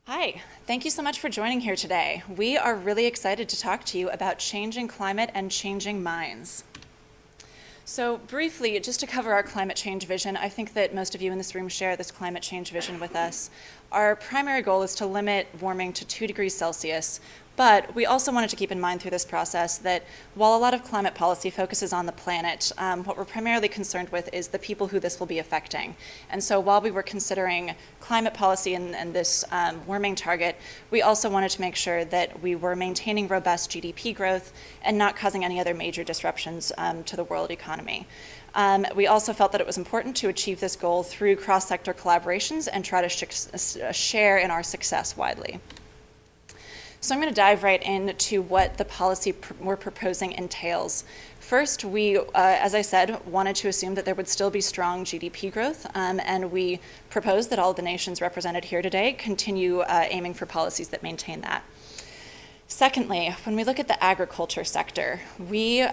Hi, thank you so much for joining here today. We are really excited to talk to you about changing climate and changing minds. So briefly, just to cover our climate change vision, I think that most of you in this room share this climate change vision with us. Our primary goal is to limit warming to 2 degrees Celsius, but we also wanted to keep in mind through this process that while a lot of climate policy focuses on the planet, what we're primarily concerned with is the people who this will be affecting. And so while we were considering climate policy and this warming target, we also wanted to make sure that we were maintaining robust GDP growth and not causing any other major disruptions to the world economy. We also felt that it was important to achieve this goal through cross-sector collaborations and try to share in our success widely. So I'm going to dive right into what the policy we're proposing entails. First, we, as I said, wanted to assume that there would still be strong GDP growth, and we proposed that all of the nations represented here today continue aiming for policies that maintain that. Secondly, when we look at the agriculture sector, we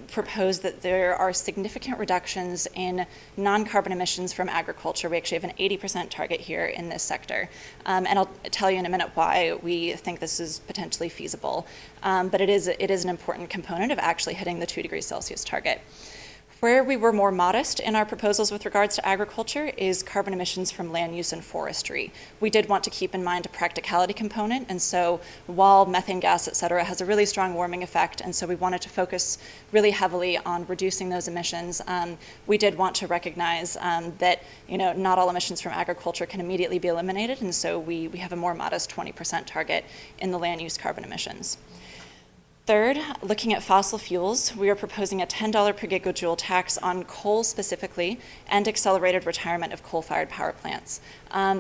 propose that there are significant reductions in non-carbon emissions from agriculture. We actually have an 80% target here in this sector. And I'll tell you in a minute why we think this is potentially feasible. But it is an important component of actually hitting the 2 degrees Celsius target. Where we were more modest in our proposals with regards to agriculture is carbon emissions from land use and forestry. We did want to keep in mind a practicality component, and so while methane gas, et cetera, has a really strong warming effect, and so we wanted to focus really heavily on reducing those emissions, we did want to recognize that not all emissions from agriculture can immediately be eliminated, and so we have a more modest 20% target in the land use carbon emissions. Third, looking at fossil fuels, we are proposing a $10 per gigajoule tax on coal specifically and accelerated retirement of coal-fired power plants.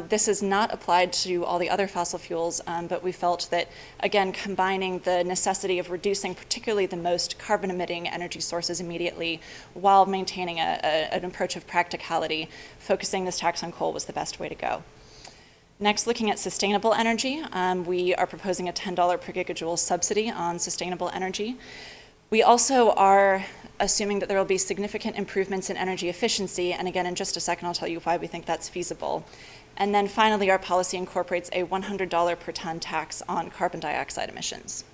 This is not applied to all the other fossil fuels, but we felt that, again, combining the necessity of reducing particularly the most carbon-emitting energy sources immediately while maintaining an approach of practicality, focusing this tax on coal was the best way to go. Next, looking at sustainable energy, we are proposing a $10 per gigajoule subsidy on sustainable energy. We also are assuming that there will be significant improvements in energy efficiency, and again, in just a second, I'll tell you why we think that's feasible. And then finally, our policy incorporates a $100 per ton tax on carbon dioxide emissions.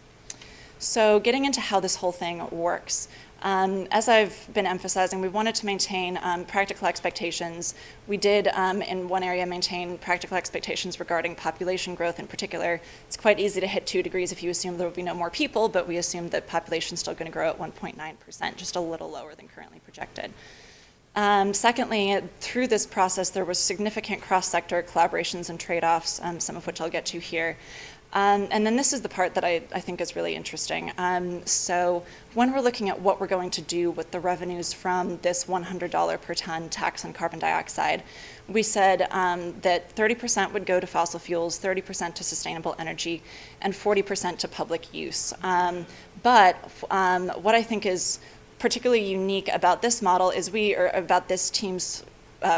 So getting into how this whole thing works. As I've been emphasizing, we wanted to maintain practical expectations. We did, in one area, maintain practical expectations regarding population growth in particular. It's quite easy to hit 2 degrees if you assume there will be no more people, but we assume that population is still going to grow at 1.9%, just a little lower than currently projected. Secondly, through this process, there was significant cross-sector collaborations and trade-offs, some of which I'll get to here. And then this is the part that I think is really interesting. So when we're looking at what we're going to do with the revenues from this $100 per ton tax on carbon dioxide, we said that 30% would go to fossil fuels, 30% to sustainable energy, and 40% to public use. But what I think is particularly unique about this model is about this team's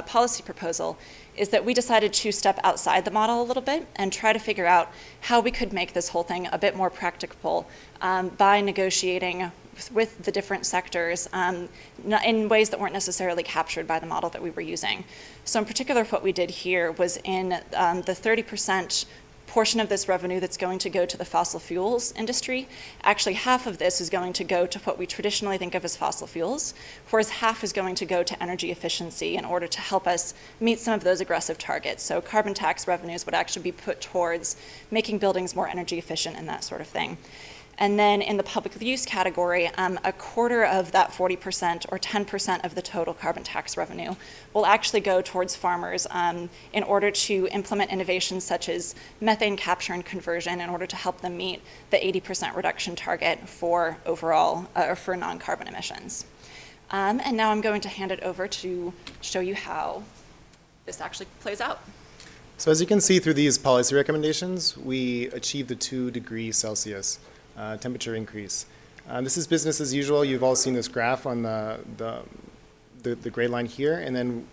policy proposal is that we decided to step outside the model a little bit and try to figure out how we could make this whole thing a bit more practicable by negotiating with the different sectors in ways that weren't necessarily captured by the model that we were using. So in particular, what we did here was in the 30% portion of this revenue that's going to go to the fossil fuels industry, actually half of this is going to go to what we traditionally think of as fossil fuels, whereas half is going to go to energy efficiency in order to help us meet some of those aggressive targets. So carbon tax revenues would actually be put towards making buildings more energy efficient and that sort of thing. And then in the public use category, a quarter of that 40% or 10% of the total carbon tax revenue will actually go towards farmers in order to implement innovations such as methane capture and conversion in order to help them meet the 80% reduction target for overall, or for non-carbon emissions. And now I'm going to hand it over to show you how this actually plays out. So as you can see through these policy recommendations, we achieved the 2 degrees Celsius temperature increase. This is business as usual. You've all seen this graph on the gray line here, and then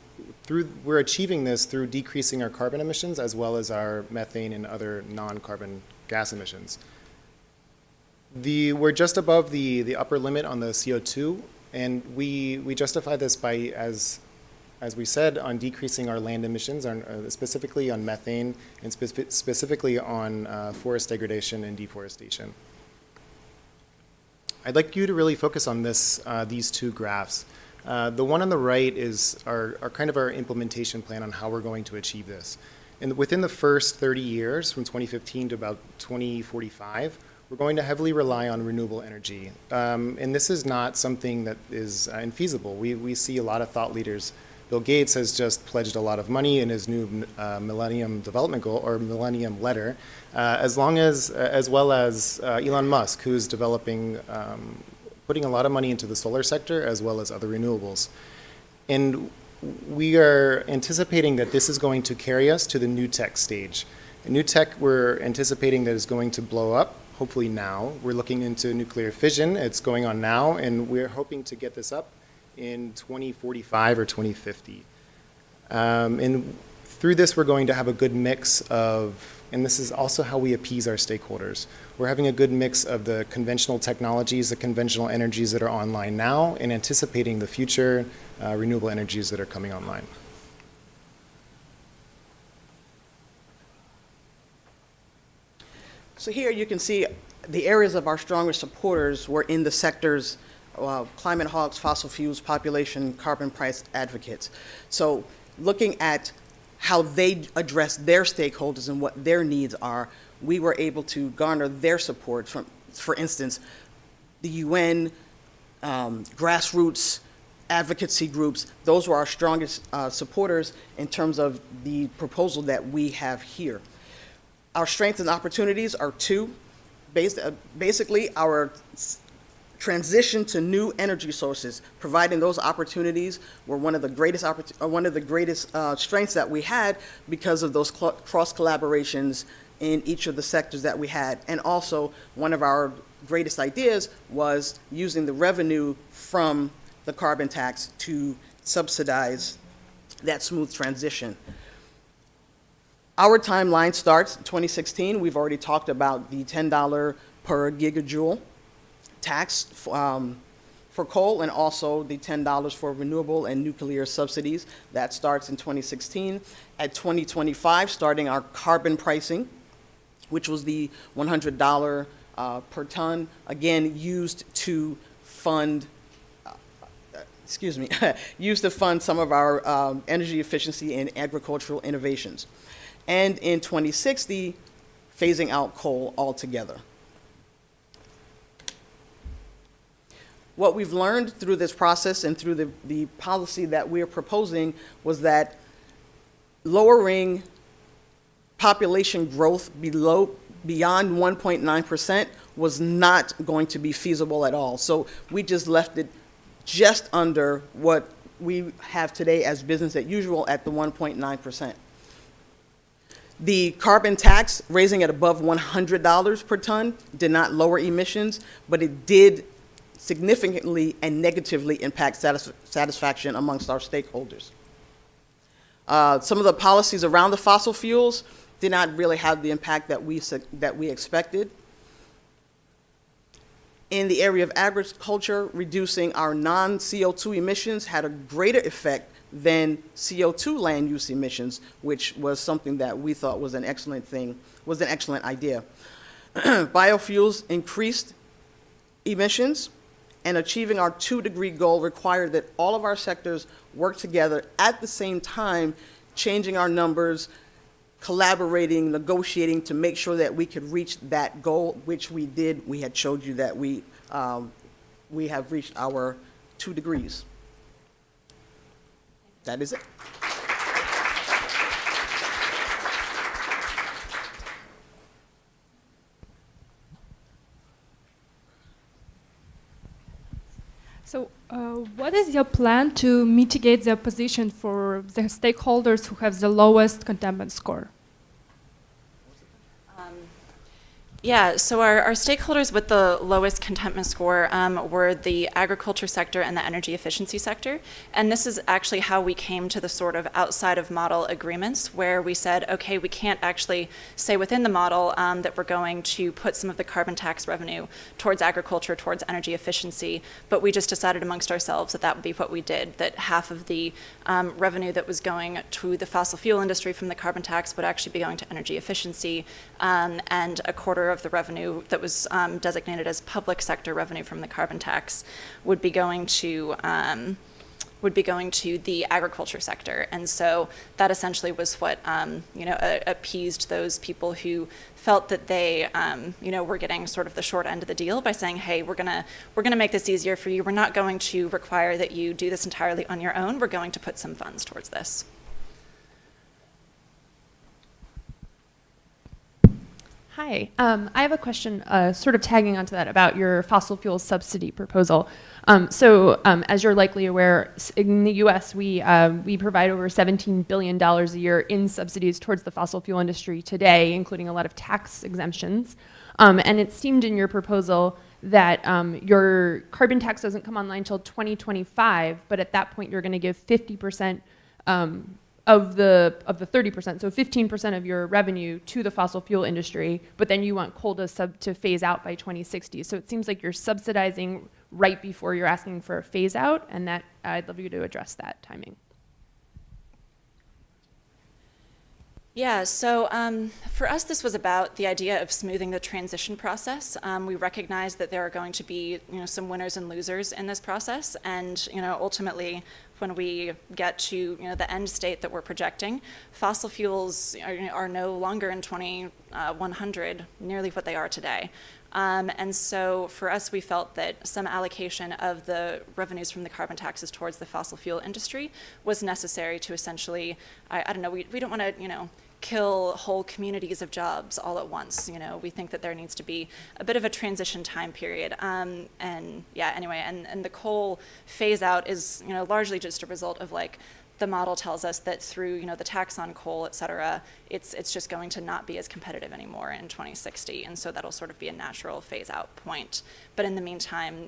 we're achieving this through decreasing our carbon emissions as well as our methane and other non-carbon gas emissions. We're just above the upper limit on the CO2, and we justify this by as as we said, on decreasing our land emissions, specifically on methane and specifically on forest degradation and deforestation. I'd like you to really focus on these two graphs. The one on the right is our kind of our implementation plan on how we're going to achieve this. And within the first 30 years, from 2015 to about 2045, we're going to heavily rely on renewable energy. And this is not something that is infeasible. We see a lot of thought leaders. Bill Gates has just pledged a lot of money in his new Millennium Development Goal, or Millennium Letter, as well as Elon Musk, who's developing, putting a lot of money into the solar sector as well as other renewables. And we are anticipating that this is going to carry us to the new tech stage. And new tech, we're anticipating that is going to blow up, hopefully now. We're looking into nuclear fission. It's going on now, and we're hoping to get this up in 2045 or 2050. And through this, we're going to have a good mix of, and this is also how we appease our stakeholders. We're having a good mix of the conventional technologies, the conventional energies that are online now, and anticipating the future renewable energies that are coming online. So here you can see the areas of our strongest supporters were in the sectors climate hawks, fossil fuels, population, carbon price advocates. So looking at how they address their stakeholders and what their needs are, we were able to garner their support from, for instance, the UN, grassroots, advocacy groups. Those were our strongest supporters in terms of the proposal that we have here. Our strengths and opportunities are two. Basically, our transition to new energy sources, providing those opportunities were one of the greatest strengths that we had because of those cross collaborations in each of the sectors that we had. And also, one of our greatest ideas was using the revenue from the carbon tax to subsidize that smooth transition. Our timeline starts in 2016. We've already talked about the $10 per gigajoule tax for coal, and also the $10 for renewable and nuclear subsidies. That starts in 2016. At 2025, starting our carbon pricing, which was the $100 per ton, again used to fund used to fund some of our energy efficiency and agricultural innovations. And in 2060, phasing out coal altogether. What we've learned through this process and through the policy that we're proposing was that lowering population growth beyond 1.9% was not going to be feasible at all. So we just left it just under what we have today as business as usual at the 1.9%. The carbon tax, raising it above $100 per ton, did not lower emissions, but it did significantly and negatively impact satisfaction amongst our stakeholders. Some of the policies around the fossil fuels did not really have the impact that we expected. In the area of agriculture, reducing our non-CO2 emissions had a greater effect than CO2 land use emissions, which was something that we thought was an excellent idea. Biofuels increased emissions, and achieving our 2-degree goal required that all of our sectors work together at the same time, changing our numbers, collaborating, negotiating to make sure that we could reach that goal, which we did. We had showed you that we have reached our 2 degrees. That is it. So what is your plan to mitigate the opposition for the stakeholders who have the lowest containment score? Yeah, so our stakeholders with the lowest contentment score were the agriculture sector and the energy efficiency sector. And this is actually how we came to the sort of outside of model agreements where we said, okay, we can't actually say within the model that we're going to put some of the carbon tax revenue towards agriculture, towards energy efficiency, but we just decided amongst ourselves that that would be what we did, that half of the revenue that was going to the fossil fuel industry from the carbon tax would actually be going to energy efficiency, and a quarter of the revenue that was designated as public sector revenue from the carbon tax would be going to the agriculture sector. And so that essentially was what appeased those people who felt that they were getting sort of the short end of the deal by saying, hey, we're gonna make this easier for you. We're not going to require that you do this entirely on your own. We're going to put some funds towards this. Hi, I have a question sort of tagging onto that about your fossil fuel subsidy proposal. As you're likely aware, in the US, we provide over $17 billion a year in subsidies towards the fossil fuel industry today, including a lot of tax exemptions. And it seemed in your proposal that your carbon tax doesn't come online until 2025, but at that point you're going to give 50% of the 30%, so 15% of your revenue to the fossil fuel industry, but then you want coal to phase out by 2060. So it seems like you're subsidizing right before you're asking for a phase out, and that I'd love you to address that timing. Yeah, so for us, this was about the idea of smoothing the transition process. We recognize that there are going to be, some winners and losers in this process, and ultimately, when we get to the end state that we're projecting, fossil fuels are no longer in 2100 nearly what they are today. And so for us, we felt that some allocation of the revenues from the carbon taxes towards the fossil fuel industry was necessary to essentially, I don't know, we don't want to, kill whole communities of jobs all at once. We think that there needs to be a bit of a transition time period. And the coal phase out is, largely just a result of the model tells us that through, the tax on coal, et cetera, it's just going to not be as competitive anymore in 2060. And so that'll sort of be a natural phase out point. But in the meantime,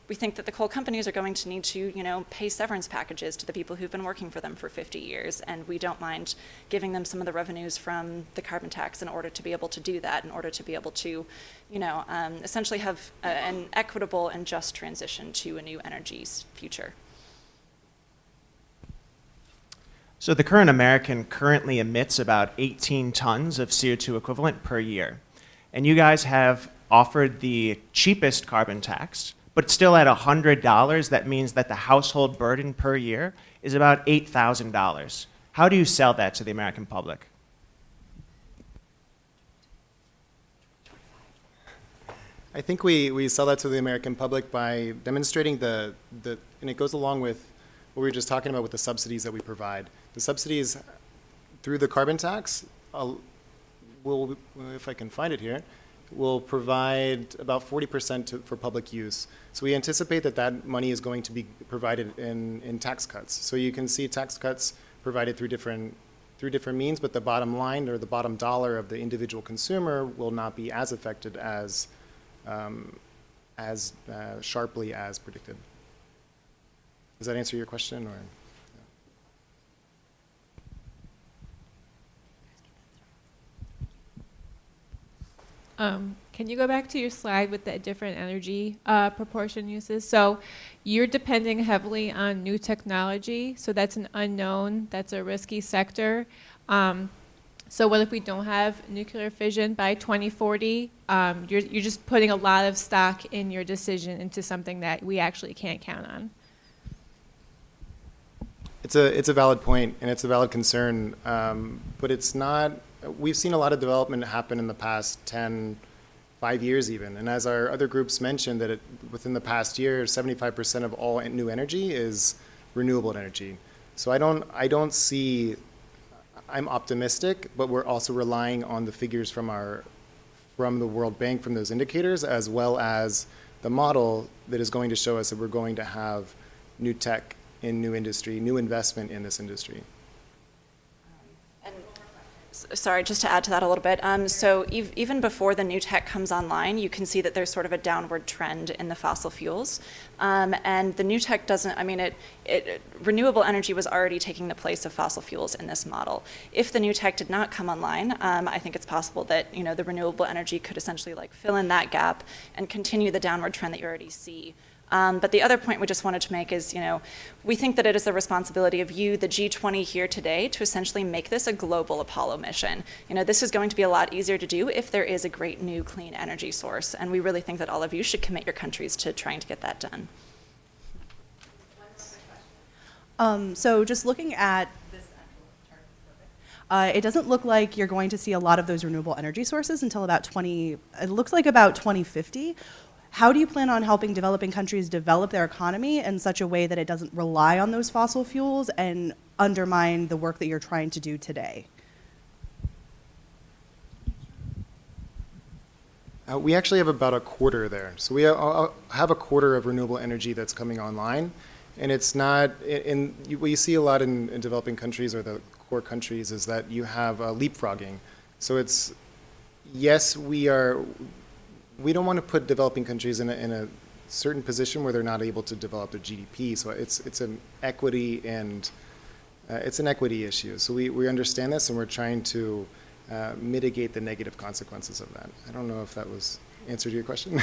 we think that the coal companies are going to need to, pay severance packages to the people who've been working for them for 50 years, and we don't mind giving them some of the revenues from the carbon tax in order to be able to do that, in order to be able to, essentially have an equitable and just transition to a new energy future. So the current American currently emits about 18 tons of CO2 equivalent per year, and you guys have offered the cheapest carbon tax, but still at $100, that means that the household burden per year is about $8,000. How do you sell that to the American public? I think we sell that to the American public by demonstrating and it goes along with what we were just talking about with the subsidies that we provide. The subsidies through the carbon tax will, if I can find it here, will provide about 40% for public use. So we anticipate that that money is going to be provided in tax cuts. So you can see tax cuts provided through different means, but the bottom line or the bottom dollar of the individual consumer will not be as affected as sharply as predicted. Does that answer your question? Or? Can you go back to your slide with the different energy proportion uses? So you're depending heavily on new technology, so that's an unknown, that's a risky sector. So what if we don't have nuclear fission by 2040? You're just putting a lot of stock in your decision into something that we actually can't count on. It's a valid point and it's a valid concern, but it's not. We've seen a lot of development happen in the past 5 years even, and as our other groups mentioned, that within the past year, 75% of all new energy is renewable energy. So I don't see. I'm optimistic, but we're also relying on the figures from the World Bank, from those indicators, as well as the model that is going to show us that we're going to have new tech in new industry, new investment in this industry. Sorry, just to add to that a little bit. So even before the new tech comes online, you can see that there's sort of a downward trend in the fossil fuels. And the new tech doesn't, I mean, renewable energy was already taking the place of fossil fuels in this model. If the new tech did not come online, I think it's possible that, the renewable energy could essentially like fill in that gap and continue the downward trend that you already see. But the other point we just wanted to make is, we think that it is the responsibility of you, the G20 here today, to essentially make this a global Apollo mission. This is going to be a lot easier to do if there is a great new clean energy source, and we really think that all of you should commit your countries to trying to get that done. So just looking at this actual chart, it doesn't look like you're going to see a lot of those renewable energy sources until about it looks like about 2050. How do you plan on helping developing countries develop their economy in such a way that it doesn't rely on those fossil fuels and undermine the work that you're trying to do today? We actually have about a quarter there. So we have a quarter of renewable energy that's coming online. And it's not, what you see a lot in developing countries or the core countries is that you have leapfrogging. So it's, yes, we don't want to put developing countries in a certain position where they're not able to develop their GDP. So it's an equity and it's an equity issue. So we understand this and we're trying to mitigate the negative consequences of that. I don't know if that was answered your question.